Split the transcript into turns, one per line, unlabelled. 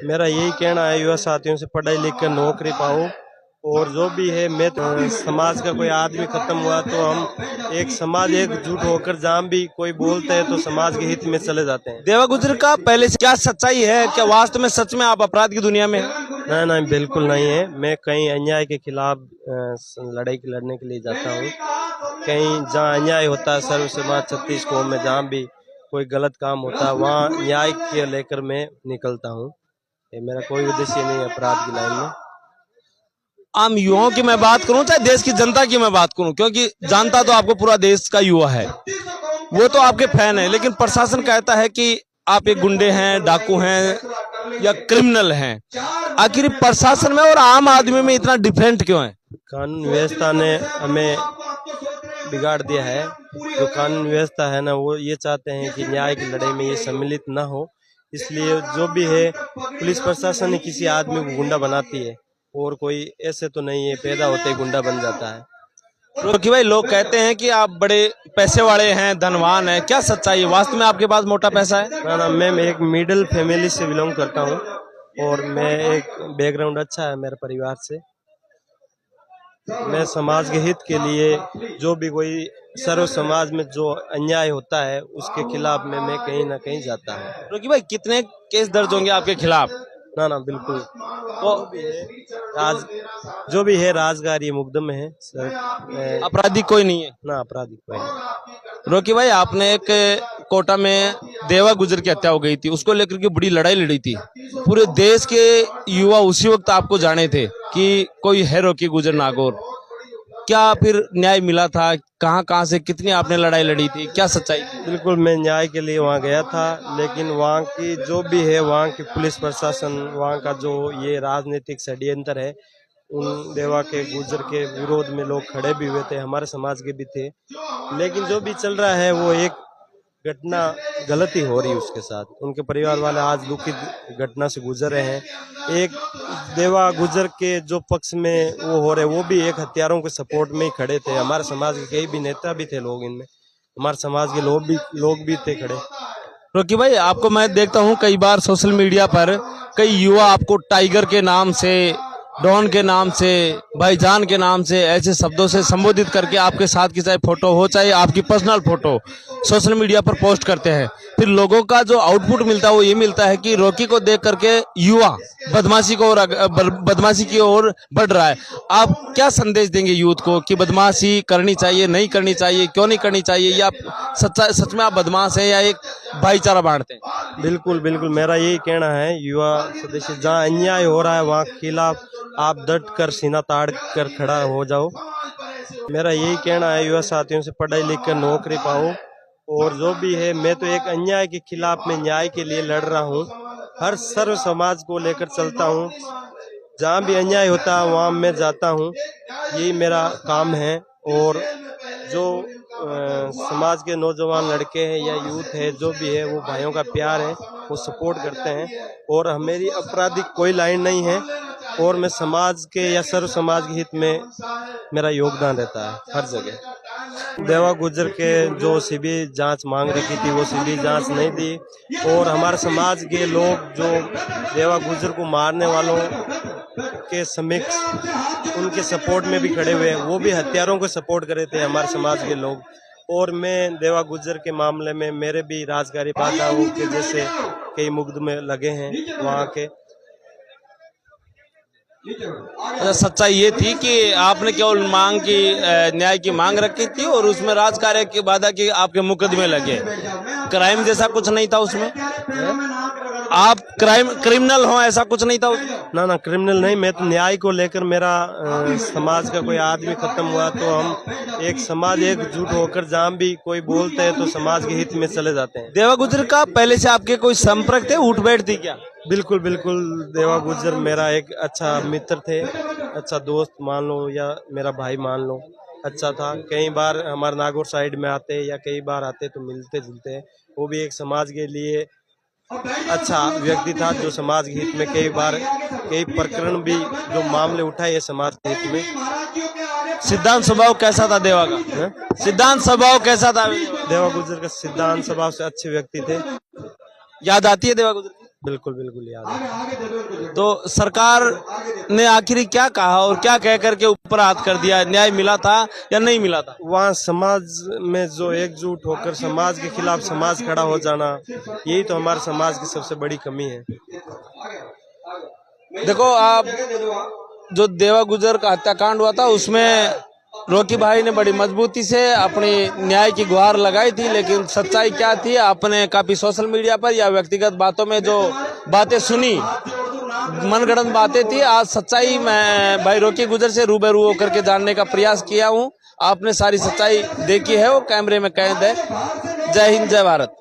मेरा यही कहना है युवा साथियों से, पढ़ाई लिख कर नौकरी पाओ। और जो भी है, मैं तो समाज का कोई आदमी खत्म हुआ तो हम एक समाज एकजुट होकर जहाँ भी कोई बोलते हैं तो समाज के हित में चले जाते हैं।
देवा गुजर का पहले से क्या सच्चाई है? क्या वास्तव में सच में आप अपराध की दुनिया में हैं?
नहीं नहीं, बिल्कुल नहीं है। मैं कहीं अन्याय के खिलाफ लड़ाई लड़ने के लिए जाता हूँ। कहीं जहाँ अन्याय होता है, सर्व समाज 36 कौम में जहाँ भी कोई गलत काम होता है वहाँ न्याय के लेकर मैं निकलता हूँ। ये मेरा कोई उद्देश्य नहीं है अपराध की लाइन में।
आम युवाओं की मैं बात करूं, चाहे देश की जनता की मैं बात करूं, क्योंकि जानता तो आपको पूरा देश का युवा है, वो तो आपके फैन है, लेकिन प्रशासन कहता है कि आप एक गुंडे हैं, डाकू हैं या क्रिमिनल हैं। आखिर प्रशासन में और आम आदमी में इतना डिफरेंट क्यों है?
कानून व्यवस्था ने हमें बिगाड़ दिया है। जो कानून व्यवस्था है ना, वो ये चाहते हैं कि न्याय की लड़ाई में ये सम्मिलित ना हो। इसलिए जो भी है, पुलिस प्रशासन ने किसी आदमी को गुंडा बनाती है, और कोई ऐसे तो नहीं है पैदा होते ही गुंडा बन जाता है।
रोकी भाई, लोग कहते हैं कि आप बड़े पैसे वाले हैं, धनवान हैं, क्या सच्चाई है? वास्तव में आपके पास मोटा पैसा है?
ना, मैं एक मिडिल फैमिली से बिलोंग करता हूँ, और मैं एक बैकग्राउंड अच्छा है मेरे परिवार से। मैं समाज के हित के लिए, जो भी कोई सर्व समाज में जो अन्याय होता है उसके खिलाफ में मैं कहीं ना कहीं जाता हूँ।
रोकी भाई, कितने केस दर्ज होंगे आपके खिलाफ?
ना बिल्कुल, तो जो भी है राजगार ये मुकदमे है सर।
अपराधी कोई नहीं है
ना, अपराधी कोई नहीं।
रोकी भाई, आपने एक कोटा में देवा गुजर की हत्या हो गई थी, उसको लेकर के बड़ी लड़ाई लड़ी थी। पूरे देश के युवा उसी वक्त आपको जाने थे कि कोई है रोकी गुजर नागौर। क्या फिर न्याय मिला था? कहां कहां से कितनी आपने लड़ाई लड़ी थी? क्या सच्चाई थी?
बिल्कुल, मैं न्याय के लिए वहाँ गया था, लेकिन वहाँ की जो भी है, वहाँ की पुलिस प्रशासन, वहाँ का जो ये राजनीतिक षड्यंत्र है, उन देवा के गुजर के विरोध में लोग खड़े भी हुए थे, हमारे समाज के भी थे। लेकिन जो भी चल रहा है वो एक घटना गलती हो रही है उसके साथ। उनके परिवार वाले आज दुखित घटना से गुजर रहे हैं। एक देवा गुजर के जो पक्ष में वो हो रहे, वो भी एक हत्यारों के सपोर्ट में ही खड़े थे। हमारे समाज के कई भी नेता भी थे, लोग इनमें हमारे समाज के लोग भी थे खड़े।
रोकी भाई, आपको मैं देखता हूं कई बार सोशल मीडिया पर कई युवा आपको टाइगर के नाम से, डॉन के नाम से, भाईजान के नाम से, ऐसे शब्दों से संबोधित करके आपके साथ की चाहे फोटो हो चाहे आपकी पर्सनल फोटो सोशल मीडिया पर पोस्ट करते हैं। फिर लोगों का जो आउटपुट मिलता है वो ये मिलता है कि रॉकी को देख करके युवा बदमाशी की ओर बढ़ रहा है। आप क्या संदेश देंगे यूथ को कि बदमाशी करनी चाहिए, नहीं करनी चाहिए, क्यों नहीं करनी चाहिए, या सच में आप बदमाश हैं या एक भाईचारा बांटते हैं?
बिल्कुल बिल्कुल, मेरा यही कहना है, युवा सदस्य जहाँ अन्याय हो रहा है वहाँ खिलाफ आप डट कर सीना ताड़ कर खड़ा हो जाओ। मेरा यही कहना है युवा साथियों से, पढ़ाई लिख कर नौकरी पाओ। और जो भी है, मैं तो एक अन्याय के खिलाफ में न्याय के लिए लड़ रहा हूँ। हर सर्व समाज को लेकर चलता हूँ, जहाँ भी अन्याय होता है वहाँ मैं जाता हूँ। यही मेरा काम है। और जो समाज के नौजवान लड़के हैं या यूथ है, जो भी है, वो भाइयों का प्यार है, वो सपोर्ट करते हैं। और मेरी आपराधिक कोई लाइन नहीं है, और मैं समाज के या सर्व समाज के हित में मेरा योगदान रहता है हर जगह। देवा गुजर के जो सीबीआई जांच मांग रखी थी वो सीबीआई जांच नहीं दी, और हमारे समाज के लोग जो देवा गुजर को मारने वालों के समक्ष उनके सपोर्ट में भी खड़े हुए, वो भी हत्यारों को सपोर्ट कर रहे थे हमारे समाज के लोग। और मैं देवा गुजर के मामले में मेरे भी राजगारी पाताओं के जैसे कई मुकदमे लगे हैं वहाँ के।
सच्चाई ये थी कि आपने केवल मांग की, न्याय की मांग रखी थी और उसमें राजकार्य की बाधा की आपके मुकदमे लगे। क्राइम जैसा कुछ नहीं था उसमें? आप क्रिमिनल हो ऐसा कुछ नहीं था उसमें?
ना क्रिमिनल नहीं, मैं तो न्याय को लेकर, मेरा समाज का कोई आदमी खत्म हुआ तो हम एक समाज एकजुट होकर जहाँ भी कोई बोलते हैं तो समाज के हित में चले जाते हैं।
देवा गुजर का पहले से आपके कोई संपर्क थे, उठ बैठ थी क्या?
बिल्कुल बिल्कुल, देवा गुजर मेरा एक अच्छा मित्र थे, अच्छा दोस्त मान लो या मेरा भाई मान लो, अच्छा था। कई बार हमारे नागौर साइड में आते या कई बार आते तो मिलते जुलते। वो भी एक समाज के लिए अच्छा व्यक्ति था, जो समाज के हित में कई प्रकरण भी जो मामले उठाए समाज के हित में।
सिद्धांत स्वभाव कैसा था देवा का? सिद्धांत स्वभाव कैसा था
देवा गुजर का? सिद्धांत स्वभाव से अच्छे व्यक्ति थे।
याद आती है देवा गुजर की?
बिल्कुल बिल्कुल याद है।
तो सरकार ने आखिर क्या कहा और क्या कह करके ऊपर हाथ कर दिया? न्याय मिला था या नहीं मिला था?
वहाँ समाज में जो एकजुट होकर समाज के खिलाफ समाज खड़ा हो जाना, यही तो हमारे समाज की सबसे बड़ी कमी है।
देखो, आप जो देवा गुजर का हत्याकांड हुआ था उसमें रॉकी भाई ने बड़ी मजबूती से अपनी न्याय की गुहार लगाई थी, लेकिन सच्चाई क्या थी आपने काफी सोशल मीडिया पर या व्यक्तिगत बातों में जो बातें सुनी, मनगढ़ंत बातें थी। आज सच्चाई मैं भाई रॉकी गुजर से रूबरू होकर के जानने का प्रयास किया हूं। आपने सारी सच्चाई देखी है, वो कैमरे में कैद है। जय हिंद, जय भारत।